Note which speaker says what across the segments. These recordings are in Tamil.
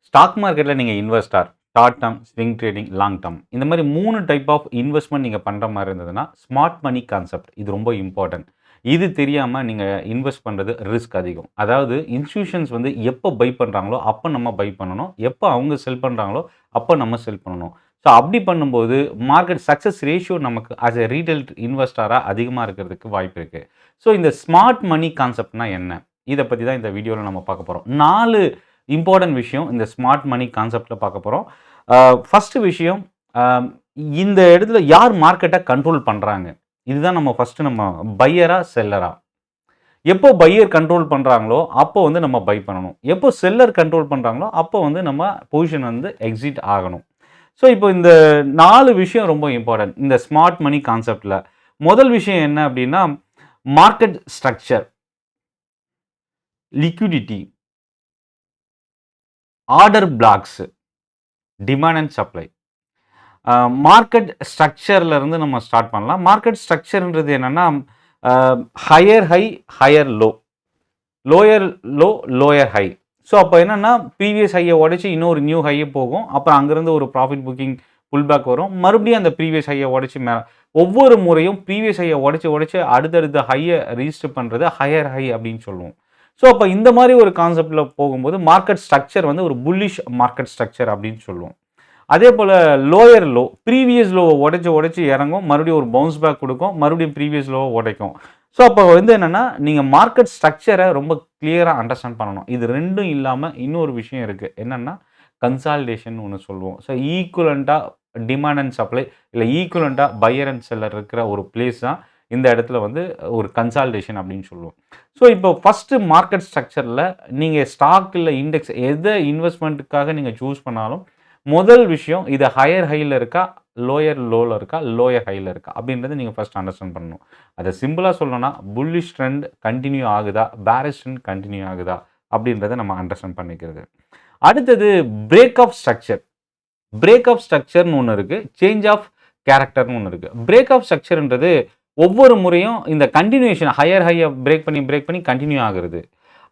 Speaker 1: ஸ்டாக் மார்க்கெட்டில் நீங்கள் investor, short term, swing trading, long term இந்த மாதிரி 3 டைப் ஆஃப் இன்வெஸ்ட்மெண்ட் நீங்கள் பண்ணுற மாதிரி இருந்ததுன்னா, ஸ்மார்ட் மணி கான்செப்ட் இது ரொம்ப இம்பார்ட்டன்ட். இது தெரியாமல் நீங்கள் இன்வெஸ்ட் பண்ணுறது ரிஸ்க் அதிகம். அதாவது இன்ஸ்டிடியூஷன்ஸ் வந்து எப்போ பை பண்ணுறாங்களோ, அப்போ நம்ம பை பண்ணணும். எப்போ அவங்க செல் பண்ணுறாங்களோ, அப்போ நம்ம செல் பண்ணணும். ஸோ அப்படி பண்ணும்போது மார்க்கெட் சக்ஸஸ் ரேஷியோ நமக்கு ஆஸ் எ ரீட்டைல் இன்வெஸ்டராக அதிகமாக இருக்கிறதுக்கு வாய்ப்பு இருக்குது. ஸோ இந்த ஸ்மார்ட் மணி கான்செப்ட்னா என்ன? இதை பற்றி தான் இந்த வீடியோவில் நம்ம பார்க்க போகிறோம். 4 இம்பார்ட்டன்ட் விஷயம் இந்த ஸ்மார்ட் மணி கான்செப்டில் பார்க்க போகிறோம். ஃபஸ்ட்டு விஷயம், இந்த இடத்துல யார் மார்க்கெட்டை கண்ட்ரோல் பண்ணுறாங்க? இதுதான் நம்ம ஃபஸ்ட்டு நம்ம பையரா செல்லரா? எப்போ பையர் கண்ட்ரோல் பண்ணுறாங்களோ அப்போ வந்து நம்ம பை பண்ணணும். எப்போ செல்லர் கண்ட்ரோல் பண்ணுறாங்களோ அப்போ வந்து நம்ம பொசிஷன் வந்து எக்ஸிட் ஆகணும். ஸோ இப்போ இந்த 4 விஷயம் ரொம்ப இம்பார்ட்டன்ட் இந்த ஸ்மார்ட் மணி கான்செப்டில். முதல் விஷயம் என்ன அப்படின்னா, market structure, liquidity, order blocks, demand and supply. Market ஸ்ட்ரக்சர்லேருந்து நம்ம ஸ்டார்ட் பண்ணலாம். மார்க்கெட் ஸ்ட்ரக்சர்ன்றது என்னென்னா, higher high, higher low, lower low, lower high. So அப்போ என்னென்னா, ப்ரீவியஸ் ஹையை உடச்சி இன்னொரு நியூ ஹையை போகும். அப்புறம் அங்கேருந்து ஒரு ப்ராஃபிட் புக்கிங் புல் பேக் வரும். மறுபடியும் அந்த ப்ரீவியஸ் ஹையை உடச்சி ஒவ்வொரு முறையும் ப்ரீவியஸ் ஹையை உடச்சி அடுத்தடுத்த ஹையை ரீஸ்டர் பண்ணுறது ஹையர் ஹை அப்படின்னு சொல்லுவோம். ஸோ அப்போ இந்த மாதிரி ஒரு கான்செப்டில் போகும்போது மார்க்கெட் ஸ்ட்ரக்சர் வந்து ஒரு புல்லிஷ் மார்க்கெட் ஸ்ட்ரக்சர் அப்படின்னு சொல்லுவோம். அதே போல் லோயர் லோ, ப்ரீவியஸ் லோவை உடச்சி இறங்கும், மறுபடியும் ஒரு பவுன்ஸ் பேக் கொடுக்கும், மறுபடியும் ப்ரீவியஸ் லோவை உடைக்கும். ஸோ அப்போ வந்து என்னென்னா, நீங்கள் மார்க்கெட் ஸ்ட்ரக்சரை ரொம்ப கிளியராக அண்டர்ஸ்டாண்ட் பண்ணணும். இது ரெண்டும் இல்லாமல் இன்னொரு விஷயம் இருக்குது. என்னென்னா, கன்சாலிடேஷன் ஒன்று சொல்லுவோம். ஸோ ஈக்குவலண்ட்டாக டிமாண்ட் அண்ட் சப்ளை இல்லை ஈக்குவலண்ட்டாக பையர் அண்ட் செல்லர் இருக்கிற ஒரு பிளேஸ் தான் இந்த இடத்துல வந்து ஒரு கன்சாலிடேஷன் அப்படின்னு சொல்லுவோம். ஸோ இப்போ ஃபஸ்ட்டு மார்க்கெட் ஸ்ட்ரக்சரில் நீங்கள் ஸ்டாக் இல்லை இண்டெக்ஸ் எதை இன்வெஸ்ட்மெண்ட்டுக்காக நீங்கள் சூஸ் பண்ணாலும் முதல் விஷயம், இது ஹையர் ஹையில் இருக்கா, லோயர் லோவில் இருக்கா, லோயர் ஹையில் இருக்கா அப்படின்றத நீங்கள் ஃபஸ்ட் அண்டர்ஸ்டாண்ட் பண்ணணும். அதை சிம்பிளாக சொல்லணும்னா, புல்லிஷ் ட்ரெண்ட் கண்டினியூ ஆகுதா, பேரிஷ் ட்ரெண்ட் கண்டினியூ ஆகுதா அப்படின்றத நம்ம அண்டர்ஸ்டாண்ட் பண்ணிக்கிறது. அடுத்தது break of structure. Break of ஸ்ட்ரக்சர்னு ஒன்று இருக்குது, சேஞ்ச் ஆஃப் கேரக்டர்னு ஒன்று இருக்குது. பிரேக் ஆஃப் ஸ்ட்ரக்சர்ன்றது ஒவ்வொரு முறையும் இந்த கண்டினியூஷன் ஹையர் ஹையை பிரேக் பண்ணி கண்டினியூ ஆகுறது.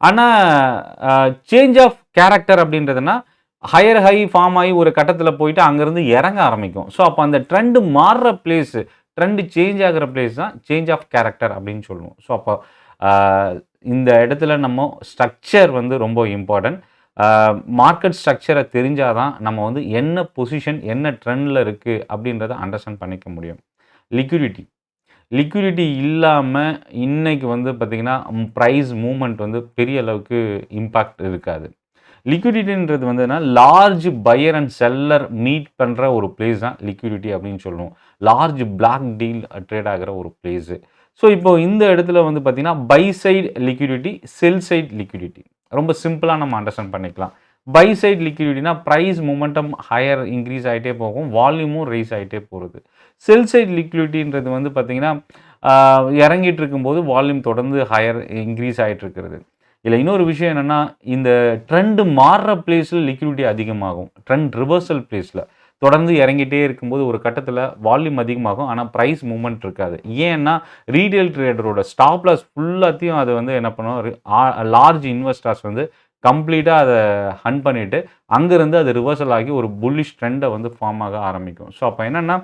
Speaker 1: ஆனால் சேஞ்ச் ஆஃப் கேரக்டர் அப்படின்றதுனா ஹையர் ஹை ஃபார்ம் ஆகி ஒரு கட்டத்தில் போயிட்டு அங்கேருந்து இறங்க ஆரம்பிக்கும். ஸோ அப்போ அந்த ட்ரெண்டு மாறுற பிளேஸு, ட்ரெண்டு சேஞ்ச் ஆகிற பிளேஸ் தான் சேஞ்ச் ஆஃப் கேரக்டர் அப்படின்னு சொல்லுவோம். ஸோ அப்போ இந்த இடத்துல நம்ம ஸ்ட்ரக்சர் வந்து ரொம்ப இம்பார்ட்டன்ட். மார்க்கெட் ஸ்ட்ரக்சரை தெரிஞ்சால் தான் நம்ம வந்து என்ன பொசிஷன் என்ன ட்ரெண்டில் இருக்குது அப்படின்றத அண்டர்ஸ்டாண்ட் பண்ணிக்க முடியும். லிக்விடிட்டி இல்லாமல் இன்றைக்கி வந்து பார்த்திங்கன்னா ப்ரைஸ் மூவ்மெண்ட் வந்து பெரிய அளவுக்கு இம்பேக்ட் இருக்காது. லிக்விடிட்டின்றது வந்துன்னா large pier and seller meet பண்ணுற ஒரு பிளேஸ் தான் லிக்விடிட்டி அப்படின்னு சொல்லுவோம். லார்ஜ் பிளாக் டீல் ட்ரேட் ஆகிற ஒரு பிளேஸு. ஸோ இப்போ இந்த இடத்துல வந்து பார்த்திங்கன்னா buy side liquidity, sell side liquidity ரொம்ப சிம்பிளாக நம்ம அண்டர்ஸ்டாண்ட் பண்ணிக்கலாம். பை சைடு லிக்விடிட்டினா ப்ரைஸ் மூமெண்டம் ஹையர் இன்க்ரீஸ் ஆகிட்டே போகும், வால்யூமும் ரைஸ் ஆகிட்டே போகிறது. செல் சைடு லிக்விடிட்டின்றது வந்து பார்த்திங்கன்னா இறங்கிட்டு இருக்கும்போது வால்யூம் தொடர்ந்து ஹையர் இன்க்ரீஸ் ஆகிட்டு இருக்கிறது. இல்லை இன்னொரு விஷயம் என்னென்னா, இந்த ட்ரெண்டு மாறுற பிளேஸில் லிக்விடிட்டி அதிகமாகும். ட்ரெண்ட் ரிவர்சல் பிளேஸில் தொடர்ந்து இறங்கிட்டே இருக்கும்போது ஒரு கட்டத்தில் வால்யூம் அதிகமாகும், ஆனால் ப்ரைஸ் மூவ்மெண்ட் இருக்காது. ஏன்னா ரீட்டைல் ட்ரேடரோட ஸ்டாப் லாஸ் ஃபுல்லாத்தையும் அதை வந்து என்ன பண்ணுவோம், லார்ஜ் இன்வெஸ்டர்ஸ் வந்து கம்ப்ளீட்டாக அதை ஹண்ட் பண்ணிவிட்டு அங்கேருந்து அது ரிவர்சல் ஆகி ஒரு புல்லிஷ் ட்ரெண்டை வந்து ஃபார்ம் ஆக ஆரம்பிக்கும். ஸோ அப்போ என்னென்னா,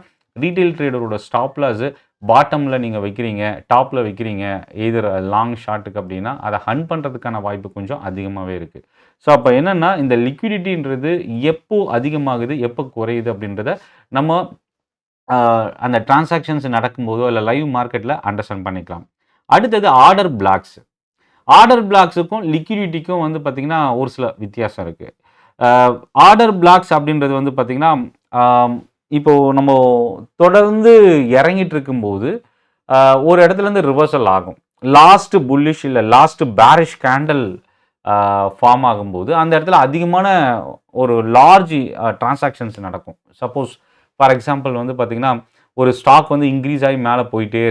Speaker 1: ரீட்டைல் ட்ரேடரோட ஸ்டாப் லாஸு பாட்டமில் நீங்கள் வைக்கிறீங்க, டாப்பில் வைக்கிறீங்க, எதர் லாங் ஷார்ட்டுக்கு அப்படின்னா அதை ஹண்ட் பண்ணுறதுக்கான வாய்ப்பு கொஞ்சம் அதிகமாகவே இருக்குது. ஸோ அப்போ என்னென்னா, இந்த லிக்விடிட்டின்றது எப்போ அதிகமாகுது எப்போ குறையுது அப்படின்றத நம்ம அந்த டிரான்சாக்ஷன்ஸ் நடக்கும்போதோ இல்லை லைவ் மார்க்கெட்டில் அண்டர்ஸ்டாண்ட் பண்ணிக்கலாம். அடுத்தது ஆர்டர் பிளாக்ஸ். ஆர்டர் பிளாக்ஸுக்கும் லிக்விடிட்டிக்கும் வந்து பார்த்திங்கன்னா ஒரு சில வித்தியாசம் இருக்குது. ஆர்டர் பிளாக்ஸ் அப்படின்றது வந்து பார்த்திங்கன்னா, இப்போது நம்ம தொடர்ந்து இறங்கிட்டு இருக்கும்போது ஒரு இடத்துலேருந்து ரிவர்சல் ஆகும். லாஸ்ட்டு புல்லிஷ் இல்லை லாஸ்ட்டு பேரிஷ் கேண்டல் ஃபார்ம் ஆகும்போது அந்த இடத்துல அதிகமான ஒரு லார்ஜ் டிரான்சாக்ஷன்ஸ் நடக்கும். சப்போஸ் ஃபார் எக்ஸாம்பிள் வந்து பார்த்திங்கன்னா, ஒரு ஸ்டாக் வந்து இன்க்ரீஸ் ஆகி மேலே போயிட்டே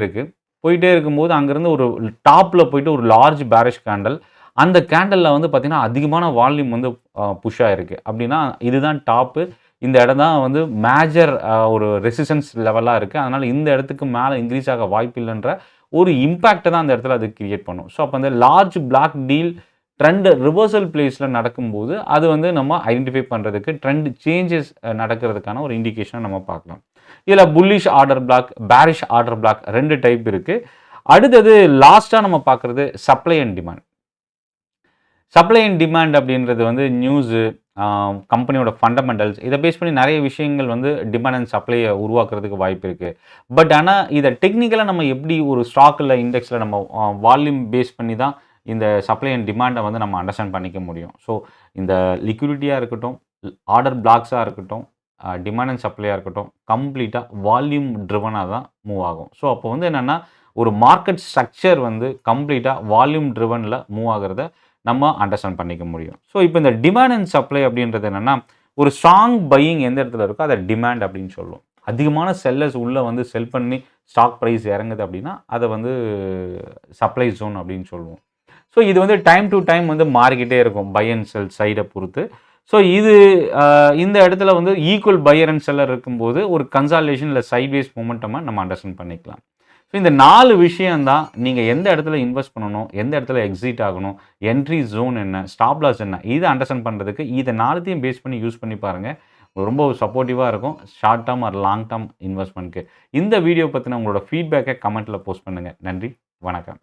Speaker 1: இருக்கும்போது அங்கேருந்து ஒரு டாப்பில் போயிட்டு ஒரு லார்ஜ் பேரிஷ் கேண்டல், அந்த கேண்டலில் வந்து பார்த்திங்கன்னா அதிகமான வால்யூம் வந்து புஷ் ஆகிருக்கு. அப்படின்னா இதுதான் டாப்பு, இந்த இடம் தான் வந்து மேஜர் ஒரு ரெசிஸ்டன்ஸ் லெவலாக இருக்குது. அதனால் இந்த இடத்துக்கு மேலே இன்க்ரீஸ் ஆக வாய்ப்பு இல்லைன்ற ஒரு இம்பேக்டை தான் அந்த இடத்துல அது கிரியேட் பண்ணும். ஸோ அப்போ அந்த large black deal trend reversal பிளேஸில் நடக்கும்போது அது வந்து நம்ம ஐடென்டிஃபை பண்ணுறதுக்கு ட்ரெண்ட் சேஞ்சஸ் நடக்கிறதுக்கான ஒரு இண்டிகேஷனை நம்ம பார்க்கலாம். இதில் bullish order black, bearish order black 2 type இருக்குது. அடுத்தது லாஸ்ட்டாக நம்ம பார்க்குறது supply and demand. Supply and demand அப்படின்றது வந்து நியூஸு, கம்பெனியோட ஃபண்டமெண்டல்ஸ் இதை பேஸ் பண்ணி நிறைய விஷயங்கள் வந்து டிமாண்ட் அண்ட் சப்ளையை உருவாக்குறதுக்கு வாய்ப்பு இருக்குது. பட் ஆனால் இதை டெக்னிக்கலாக நம்ம எப்படி ஒரு ஸ்டாக்கில் இண்டெக்ஸில் நம்ம வால்யூம் பேஸ் பண்ணி தான் இந்த சப்ளை அண்ட் டிமாண்டை வந்து நம்ம அண்டர்ஸ்டாண்ட் பண்ணிக்க முடியும். ஸோ இந்த லிக்விடிட்டியாக இருக்கட்டும், ஆர்டர் பிளாக்ஸாக இருக்கட்டும், டிமாண்ட் அண்ட் சப்ளையாக இருக்கட்டும், கம்ப்ளீட்டாக வால்யூம் ட்ரிவனாக தான் மூவ் ஆகும். ஸோ அப்போ வந்து என்னென்னா ஒரு மார்க்கெட் ஸ்ட்ரக்சர் வந்து கம்ப்ளீட்டாக வால்யூம் ட்ரிவனில் மூவ் ஆகிறத நம்ம அண்டர்ஸ்டாண்ட் பண்ணிக்க முடியும். ஸோ இப்போ இந்த டிமாண்ட் அண்ட் சப்ளை அப்படின்றது என்னென்னா ஒரு ஸ்ட்ராங் பையிங் எந்த இடத்துல இருக்கோ அதை டிமாண்ட் அப்படின்னு சொல்லுவோம். அதிகமான செல்லர்ஸ் உள்ளே வந்து செல் பண்ணி ஸ்டாக் ப்ரைஸ் இறங்குது அப்படின்னா அதை வந்து சப்ளை ஜோன் அப்படின்னு சொல்லுவோம். ஸோ இது வந்து டைம் டு டைம் வந்து மாறிக்கிட்டே இருக்கும் பை அண்ட் செல் சைடை பொறுத்து. ஸோ இது இந்த இடத்துல வந்து ஈக்குவல் பையர் அண்ட் செல்லர் இருக்கும்போது ஒரு கன்சாலிடேஷன் இல்லை சைட்வேஸ் மூமெண்டமாக நம்ம அண்டர்ஸ்டாண்ட் பண்ணிக்கலாம். ஸோ இந்த 4 விஷயம்தான் நீங்கள் எந்த இடத்துல இன்வெஸ்ட் பண்ணணும், எந்த இடத்துல எக்ஸிட் ஆகணும், என்ட்ரி ஜோன் என்ன, ஸ்டாப் லாஸ் என்ன, இதை அண்டர்ஸ்டாண்ட் பண்ணுறதுக்கு இதை 4த்தையும் பேஸ் பண்ணி யூஸ் பண்ணி பாருங்கள். ரொம்ப சப்போர்ட்டிவாக இருக்கும் short term or long term இன்வெஸ்ட்மெண்ட்க்கு. இந்த வீடியோ பற்றின உங்களோட ஃபீட்பேக்கை கமெண்ட்டில் போஸ்ட் பண்ணுங்கள். நன்றி, வணக்கம்.